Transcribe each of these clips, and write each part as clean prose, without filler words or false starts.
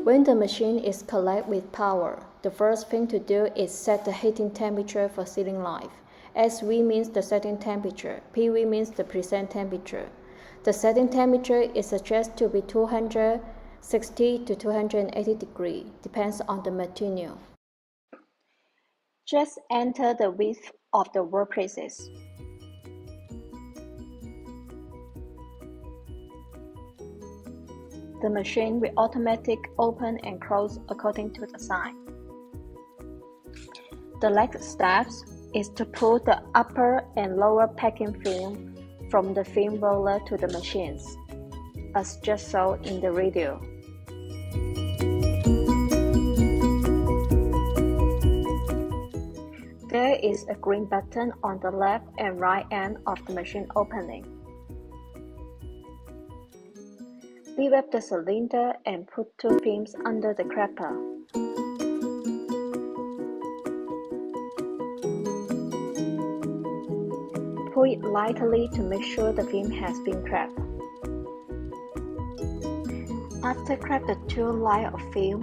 When the machine is collect with power, the first thing to do is set the heating temperature for sealing life. SV means the setting temperature, PV means the present temperature. The setting temperature is suggested to be 260 to 280 degrees, depends on the material. Just enter the width of the workplaces. The machine will automatically open and close according to the sign. The next step is to pull the upper and lower packing film from the film roller to the machines, as just shown in the video. There is a green button on the left and right end of the machine opening. Lift up the cylinder and put two films under the grabber. Pull it lightly to make sure the film has been grabbed. After grab the two layers of film,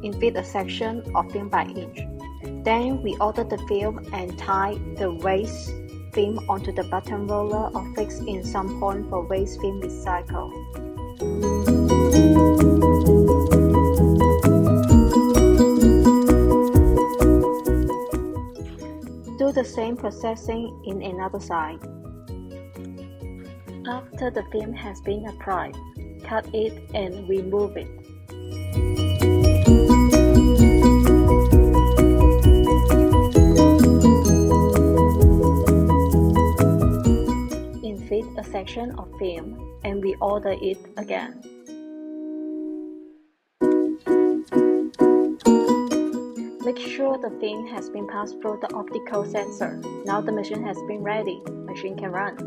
inflate a section of film by each. Then we order the film and tie the waste film onto the bottom roller or fix in some point for waste film recycle. Do the same processing in another side. After the film has been applied, cut it and remove it. Inflate a section of film and reorder it again. Make sure the film has been passed through the optical sensor. Now the machine has been ready. Machine can run.